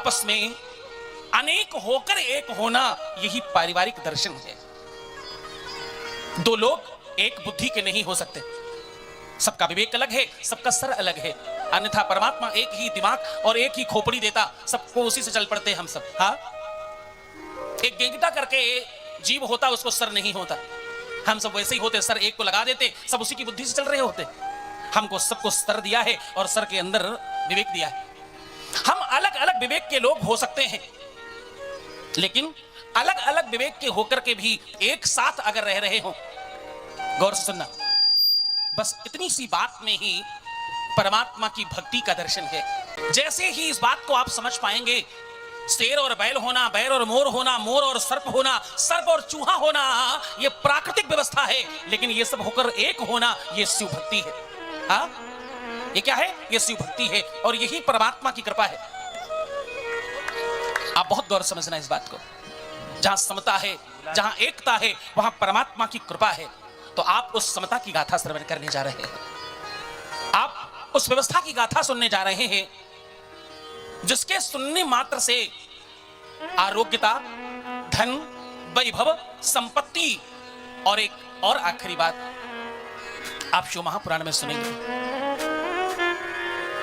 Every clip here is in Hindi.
आपस में अनेक होकर एक होना, यही पारिवारिक दर्शन है। दो लोग एक बुद्धि के नहीं हो सकते, सबका विवेक अलग है, सबका सर अलग है, अन्यथा परमात्मा एक ही दिमाग और एक ही खोपड़ी देता, सबको उसी से चल पड़ते हम सब। हाँ, एक गेंगटा करके जीव होता, उसको सर नहीं होता, हम सब वैसे ही होते, सर एक को लगा देते, सब उसी की बुद्धि से चल रहे होते। हमको सबको सर दिया है और सर के अंदर विवेक दिया है। हम अलग अलग विवेक के लोग हो सकते हैं, लेकिन अलग अलग विवेक के होकर के भी एक साथ अगर रह रहे हो, गौर से सुनना, बस इतनी सी बात में ही परमात्मा की भक्ति का दर्शन है। जैसे ही इस बात को आप समझ पाएंगे, शेर और बैल होना, बैल और मोर होना, मोर और सर्प होना, सर्प और चूहा होना, यह प्राकृतिक व्यवस्था है, लेकिन यह सब होकर एक होना, यह शिव भक्ति है। हाँ, ये क्या है? यह शिव भक्ति है और यही परमात्मा की कृपा है। आप बहुत गौर समझना इस बात को। जहां समता है, जहां एकता है, वहां परमात्मा की कृपा है। तो आप उस समता की गाथा श्रवण करने जा रहे हैं, आप उस व्यवस्था की गाथा सुनने जा रहे हैं, जिसके सुनने मात्र से आरोग्यता, धन, वैभव, संपत्ति और एक और आखिरी बात आप शिव महापुराण में सुनेंगे,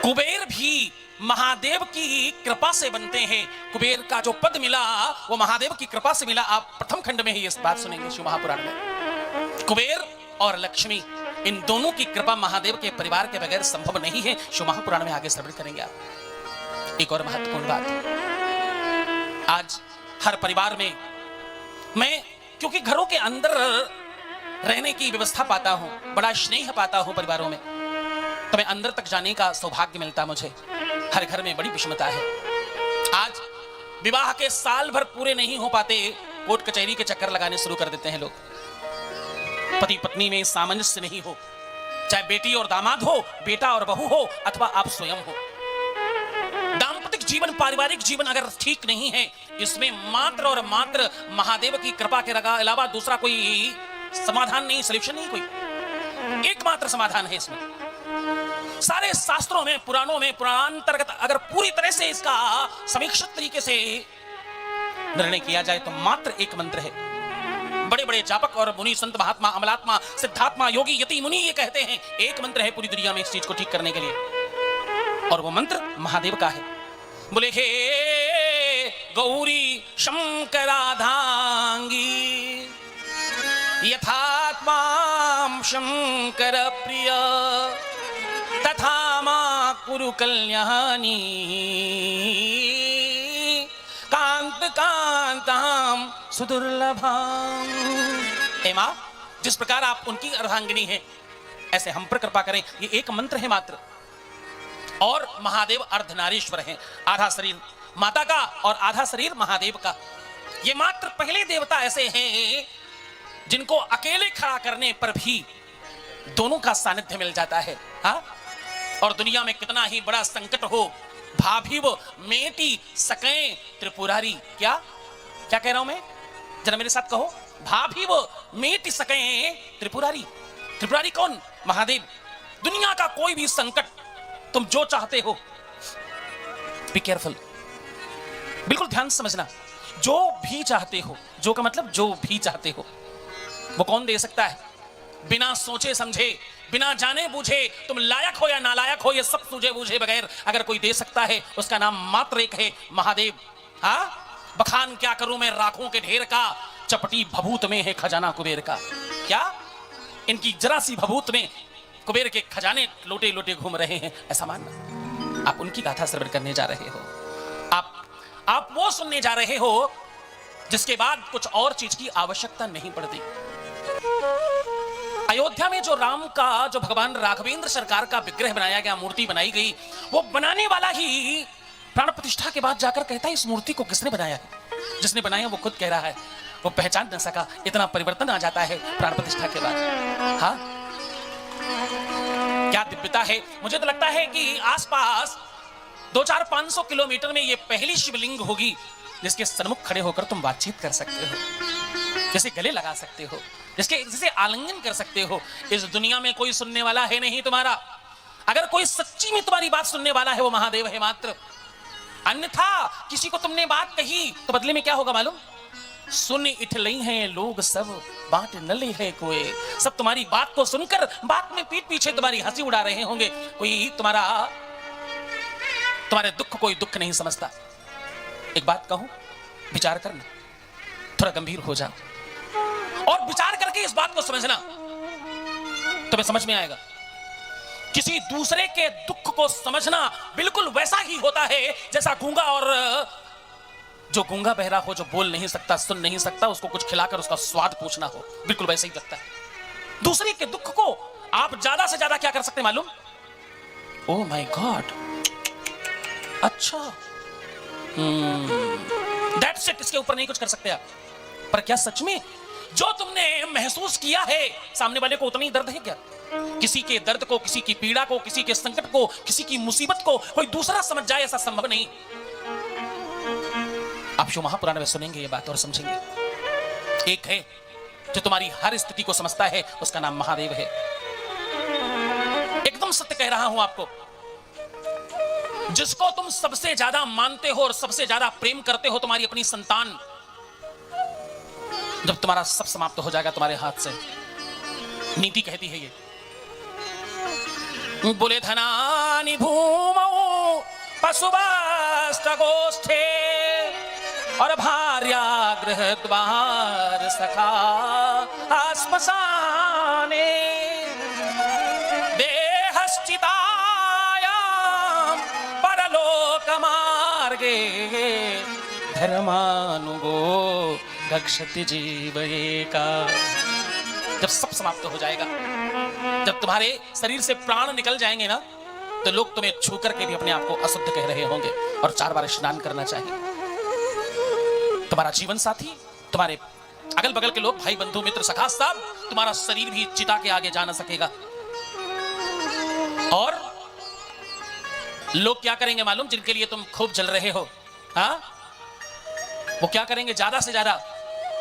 कुबेर भी महादेव की कृपा से बनते हैं। कुबेर का जो पद मिला वो महादेव की कृपा से मिला। आप प्रथम खंड में ही इस बात सुनेंगे शिव महापुराण में। कुबेर और लक्ष्मी, इन दोनों की कृपा महादेव के परिवार के बगैर संभव नहीं है। शिव महापुराण में आगे श्रवण करेंगे आप। एक और महत्वपूर्ण बात, आज हर परिवार में मैं, क्योंकि घरों के अंदर रहने की व्यवस्था पाता हूं, बड़ा स्नेह पाता हूं परिवारों में, तो मैं अंदर तक जाने का सौभाग्य मिलता मुझे। हर घर में बड़ी विषमता है। आज विवाह के साल भर पूरे नहीं हो पाते, कोर्ट कचहरी के चक्कर लगाने शुरू कर देते हैं लोग। पति पत्नी में सामंजस्य नहीं हो, चाहे बेटी और दामाद हो, बेटा और बहू हो, अथवा आप स्वयं हो। दाम्पतिक जीवन, पारिवारिक जीवन अगर ठीक नहीं है, इसमें मात्र और मात्र महादेव की कृपा के अलावा दूसरा कोई समाधान नहीं, सॉल्यूशन नहीं, कोई एकमात्र समाधान है इसमें। सारे शास्त्रों में, पुराणों में, पुराणांतर्गत अगर पूरी तरह से इसका समीक्षित तरीके से निर्णय किया जाए तो मात्र एक मंत्र है। बड़े बड़े जापक और मुनि, संत, महात्मा, अमलात्मा, सिद्धात्मा, योगी, यति, मुनि ये कहते हैं एक मंत्र है पूरी दुनिया में इस चीज को ठीक करने के लिए, और वो मंत्र महादेव का है। बोले हे गौरी शंकराधांगी यथात्मां शंकर प्रिय तथा मा कुरु कल्याणी कांत कांताम सुदुर्लभाम। हे मां, जिस प्रकार आप उनकी अर्धांगिनी हैं, ऐसे हम पर कृपा करें। ये एक मंत्र है मात्र, और महादेव अर्धनारीश्वर हैं, आधा शरीर माता का और आधा शरीर महादेव का। ये मात्र पहले देवता ऐसे हैं जिनको अकेले खड़ा करने पर भी दोनों का सानिध्य मिल जाता है। हाँ, और दुनिया में कितना ही बड़ा संकट हो, भाभी वो मेटी सकें त्रिपुरारी। क्या क्या कह रहा हूं मैं, जरा मेरे साथ कहो, भाभी वो मेटी सकें त्रिपुरारी। त्रिपुरारी कौन? महादेव। दुनिया का कोई भी संकट तुम जो चाहते हो, बी केयरफुल, बिल्कुल ध्यान समझना, जो भी चाहते हो, जो का मतलब जो भी चाहते हो, वो कौन दे सकता है? बिना सोचे समझे, बिना जाने बूझे, तुम लायक हो या नालायक हो, ये सब सूझे बूझे बगैर अगर कोई दे सकता है, उसका नाम मात्र एक है, महादेव। हाँ, बखान क्या करूं मैं राखों के ढेर का, चपटी भभूत में है खजाना कुबेर का। क्या इनकी जरा सी भभूत में कुबेर के खजाने लोटे लोटे घूम रहे हैं, ऐसा मानना। आप उनकी गाथा श्रवण करने जा रहे हो, आप वो सुनने जा रहे हो जिसके बाद कुछ और चीज की आवश्यकता नहीं पड़ती। अयोध्या में जो राम का, जो भगवान राघवेंद्र सरकार का विग्रह बनाया गया, मूर्ति बनाई गई, वो बनाने वाला ही प्राण प्रतिष्ठा के बाद जाकर कहता है इस मूर्ति को किसने बनाया है? जिसने बनाया वो खुद कह रहा है वो पहचान न सका, इतना परिवर्तन आ जाता है प्राण प्रतिष्ठा के बाद। हाँ, क्या दिव्यता है। मुझे तो लगता है कि आसपास 200-500 किलोमीटर में ये पहली शिवलिंग होगी जिसके सन्मुख खड़े होकर तुम बातचीत कर सकते हो, जैसे गले लगा सकते हो, जिसे आलिंगन कर सकते हो। इस दुनिया में कोई सुनने वाला है नहीं तुम्हारा। अगर कोई सच्ची में तुम्हारी बात सुनने वाला है वो महादेव है मात्र। अन्यथा किसी को तुमने बात कही तो बदले में क्या होगा मालूम? सुन इठलई हैं लोग सब, बात न ले है कोई। सब तुम्हारी बात को सुनकर बात में पीठ पीछे तुम्हारी हंसी उड़ा रहे होंगे। कोई तुम्हारे दुख कोई दुख नहीं समझता। एक बात कहूं, विचार करना, थोड़ा गंभीर हो जाओ और विचार करके इस बात को समझना, तुम्हें समझ में आएगा। किसी दूसरे के दुख को समझना बिल्कुल वैसा ही होता है जैसा गूंगा और जो गूंगा बहरा हो, जो बोल नहीं सकता, सुन नहीं सकता, उसको कुछ खिलाकर उसका स्वाद पूछना हो, बिल्कुल वैसे ही लगता है। दूसरे के दुख को आप ज्यादा से ज्यादा क्या कर सकते मालूम? ओह माय गॉड, अच्छा, दैट्स इट, इसके ऊपर नहीं कुछ कर सकते आप। पर क्या सच में जो तुमने महसूस किया है सामने वाले को उतना ही दर्द है क्या? किसी के दर्द को, किसी की पीड़ा को, किसी के संकट को, किसी की मुसीबत को कोई दूसरा समझ जाए, ऐसा संभव नहीं। आप शिव महापुराण में सुनेंगे ये बात और समझेंगे। एक है जो तुम्हारी हर स्थिति को समझता है, उसका नाम महादेव है। एकदम सत्य कह रहा हूं आपको। जिसको तुम सबसे ज्यादा मानते हो और सबसे ज्यादा प्रेम करते हो, तुम्हारी अपनी संतान, जब तुम्हारा सब समाप्त हो जाएगा तुम्हारे हाथ से, नीति कहती है ये, बोले धनानि भूमौ पशुवास्तगोष्ठे और भार्या गृह द्वार सखा आश्मशाने देहश्चितायां परलोक मार्गे धर्मानुगो गच्छति जीव एका। जब सब समाप्त हो जाएगा, जब तुम्हारे शरीर से प्राण निकल जाएंगे ना, तो लोग तुम्हें छू करके भी अपने आप को अशुद्ध कह रहे होंगे और 4 बार स्नान करना चाहिए। तुम्हारा जीवन साथी, तुम्हारे अगल बगल के लोग, भाई बंधु मित्र सखा सब, तुम्हारा शरीर भी चिता के आगे जा ना सकेगा। और लोग क्या करेंगे मालूम? जिनके लिए तुम खूब जल रहे हो, हाँ, वो क्या करेंगे ज्यादा से ज्यादा?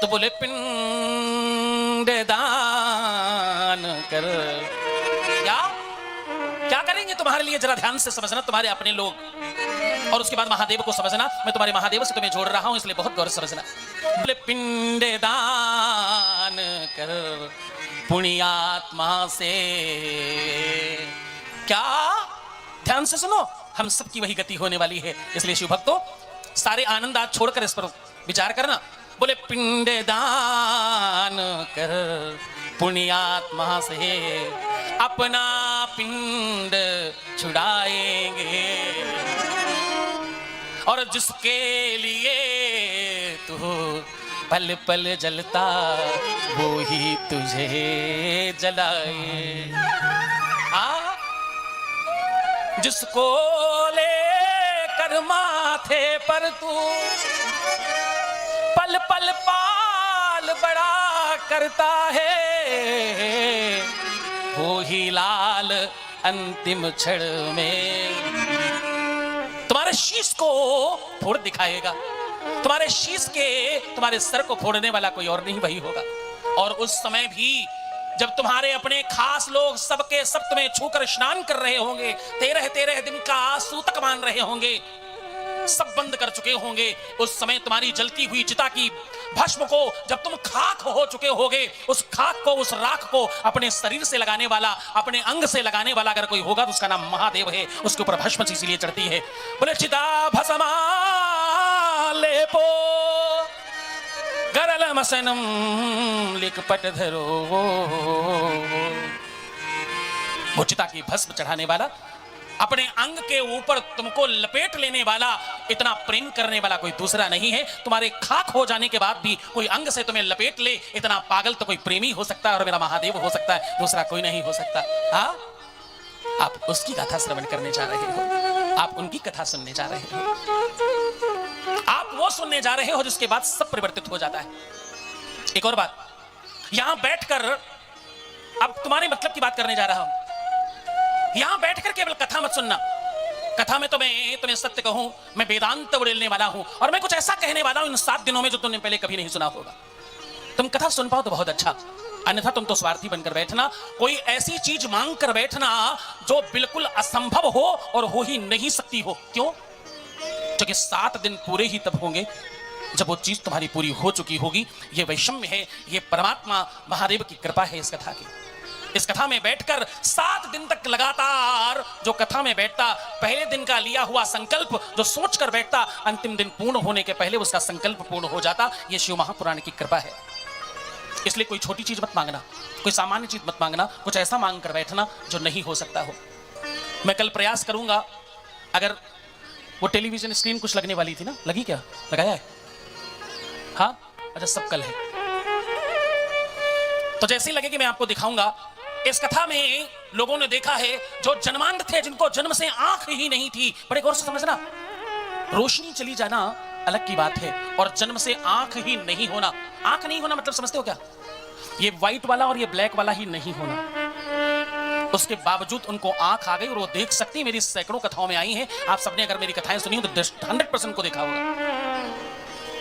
तो बोले पिंड दान कर। क्या करेंगे तुम्हारे लिए? जरा ध्यान से समझना, तुम्हारे अपने लोग। और उसके बाद महादेव को समझना। मैं तुम्हारे महादेव से तुम्हें जोड़ रहा हूं, इसलिए बहुत गौर से समझना। बोले पिंड दान कर पुण्यात्मा से। क्या? ध्यान से सुनो, हम सबकी वही गति होने वाली है। इसलिए शिव भक्तों, सारे आनंद आज छोड़कर इस पर विचार करना। बोले पिंड दान कर पुण्यात्मा से अपना पिंड छुड़ाएंगे, और जिसके लिए तू पल पल जलता वो ही तुझे जलाए। जिसको लेकर माथे पर तू पल पल पाल बड़ा करता है, वो ही लाल अंतिम क्षण में तुम्हारे शीश को फोड़ दिखाएगा। तुम्हारे शीश के, तुम्हारे सर को फोड़ने वाला कोई और नहीं, वही होगा। और उस समय भी जब तुम्हारे अपने खास लोग सबके सब तुम्हें छूकर स्नान कर रहे होंगे, 13 दिन का सूतक मान रहे होंगे, सब बंद कर चुके होंगे, उस समय तुम्हारी जलती हुई चिता की भस्म को जब तुम खाक हो चुके होगे, उस खाक को, उस राख को अपने शरीर से लगाने वाला, अपने अंग से लगाने वाला अगर कोई होगा तो उसका नाम महादेव है। उसके ऊपर भस्म इसीलिए चढ़ती है। बोले चिता भस्मा लेपो गरल मसनम लिखपट धरो। वो चिता की भस्म चढ़ाने वाला, अपने अंग के ऊपर तुमको लपेट लेने वाला, इतना प्रेम करने वाला कोई दूसरा नहीं है। तुम्हारे खाक हो जाने के बाद भी कोई अंग से तुम्हें लपेट ले, इतना पागल तो कोई प्रेमी हो सकता है, और मेरा महादेव हो सकता है, दूसरा कोई नहीं हो सकता। हाँ, आप उसकी कथा श्रवण करने जा रहे हो, आप उनकी कथा सुनने जा रहे हो, आप वो सुनने जा रहे हो जिसके बाद सब परिवर्तित हो जाता है। एक और बात, यहां बैठकर अब तुम्हारे मतलब की बात करने जा रहा हूं। यहां बैठकर केवल कथा मत सुनना। कथा में तो मैं तुम्हें सत्य कहूं, मैं वेदांत उड़ेलने वाला हूं, और मैं कुछ ऐसा कहने वाला हूं इन 7 दिनों में जो तुमने पहले कभी नहीं सुना होगा। तुम कथा सुन पाओ तो बहुत अच्छा, अन्यथा तुम तो स्वार्थी बनकर बैठना, कोई ऐसी चीज मांग कर बैठना जो बिल्कुल असंभव हो और हो ही नहीं सकती हो। क्यों? क्योंकि 7 दिन पूरे ही तब होंगे जब वो चीज तुम्हारी पूरी हो चुकी होगी। ये वैषम्य है, ये परमात्मा महादेव की कृपा है इस कथा की। इस कथा में बैठकर 7 दिन तक लगातार जो कथा में बैठता, पहले दिन का लिया हुआ संकल्प जो सोच कर बैठता, अंतिम दिन पूर्ण होने के पहले उसका संकल्प पूर्ण हो जाता। ये शिव महापुराण की कृपा है। इसलिए कोई छोटी चीज मत मांगना, कोई सामान्य चीज मत मांगना, कुछ ऐसा मांग कर बैठना जो नहीं हो सकता हो। मैं कल प्रयास करूंगा, अगर वो टेलीविजन स्क्रीन कुछ लगने वाली थी ना, लगी क्या? लगाया है? हाँ, अच्छा, सब कल है। तो जैसे ही लगेगी मैं आपको दिखाऊंगा। इस कथा में लोगों ने देखा है जो जन्मांध थे, जिनको जन्म से आंख ही नहीं थी। बड़े गौर से समझना, रोशनी चली जाना अलग की बात है, और जन्म से आंख ही नहीं होना। आंख नहीं होना मतलब समझते हो क्या? ये व्हाइट वाला और ये ब्लैक वाला ही नहीं होना। उसके बावजूद उनको आंख आ गई और वो देख सकती। मेरी सैकड़ों कथाओं में आई हैं, आप सबने अगर मेरी कथाएं सुनी हो तो 100% को देखा होगा।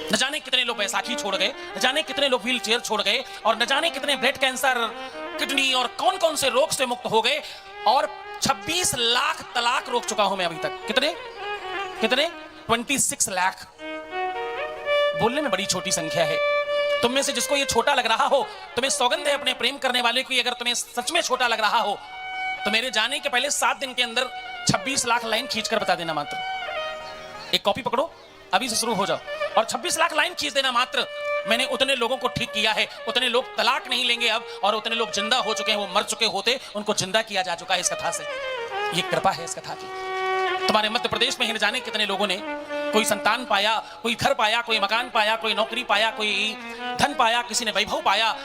न जाने कितने लोग बैसाखी छोड़ गए, न जाने कितने लोग व्हील चेयर छोड़ गए, और न जाने कितने ब्लड कैंसर, किडनी और कौन कौन से रोग से मुक्त हो गए। और 26 लाख तलाक रोक चुका हूं मैं अभी तक। कितने 26 लाख। बोलने में बड़ी छोटी संख्या है। तुम में से जिसको ये छोटा लग रहा हो, तुम्हें सौगंध है अपने प्रेम करने वाले की, अगर तुम्हें सच में छोटा लग रहा हो तो मेरे जाने के पहले 7 दिन के अंदर 26 लाख लाइन खींचकर बता देना मात्र। एक कॉपी पकड़ो, अभी से शुरू हो जाओ, और 26 लाख लाइन खींच देना मात्र। मैंने उतने लोगों को ठीक किया है, उतने लोग तलाक नहीं लेंगे अब, और उतने लोग जिंदा हो चुके हैं, वो मर चुके होते उनको जिंदा किया जा चुका है इस कथा से। ये कृपा है इस कथा की। तुम्हारे मध्य प्रदेश में ही न जाने कितने लोगों ने कोई संतान पाया, कोई घर पाया, कोई मकान पाया, कोई नौकरी पाया, कोई धन पाया, किसी ने वैभव पाया।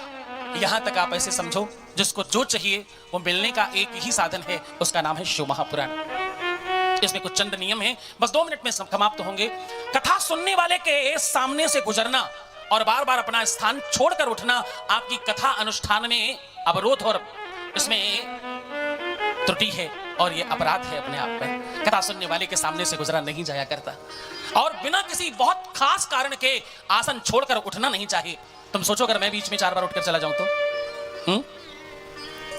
यहां तक आप ऐसे समझो, जिसको जो चाहिए वो मिलने का एक ही साधन है, उसका नाम है शिव महापुराण। इसमें कुछ चंद नियम हैं, बस 2 मिनट में समाप्त होंगे। कथा सुनने वाले के सामने से गुजरना और बार बार अपना स्थान छोड़कर उठना आपकी कथा अनुष्ठान में अवरोध और इसमें त्रुटि है, और ये अपराध है अपने आप में। कथा सुनने वाले के सामने से गुजरा नहीं जाया करता, और बिना किसी बहुत खास कारण के आसन छोड़कर उठना नहीं चाहिए। तुम सोचो अगर मैं बीच में 4 बार उठकर चला जाऊं तो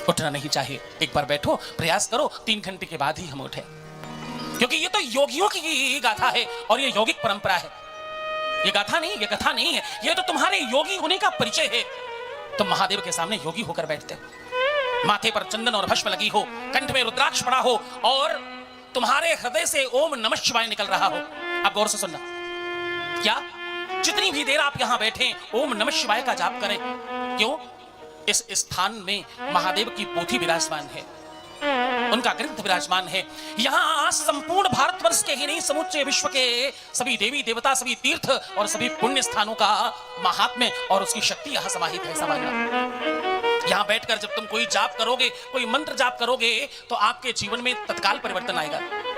उठना नहीं चाहिए। एक बार बैठो, प्रयास करो, 3 घंटे के बाद ही हम उठे, क्योंकि ये तो योगियों की गाथा है और ये यौगिक परंपरा है। ये गाथा नहीं, ये कथा नहीं है, ये तो तुम्हारे योगी होने का परिचय है। तुम महादेव के सामने योगी होकर बैठते हो, माथे पर चंदन और भस्म लगी हो, कंठ में रुद्राक्ष पड़ा हो, और तुम्हारे हृदय से ओम नमः शिवाय निकल रहा हो। आप गौर से सुनना, क्या जितनी भी देर आप यहां बैठे ओम नमः शिवाय का जाप करें। क्यों? इस स्थान में महादेव की पोथी विराजमान है, उनका ग्रंथ विराजमान है। यहां संपूर्ण भारतवर्ष के ही नहीं, समूचे विश्व के सभी देवी देवता, सभी तीर्थ और सभी पुण्य स्थानों का महात्म्य और उसकी शक्ति यहां समाहित है। समझना, यहां बैठकर जब तुम कोई जाप करोगे, कोई मंत्र जाप करोगे, तो आपके जीवन में तत्काल परिवर्तन आएगा।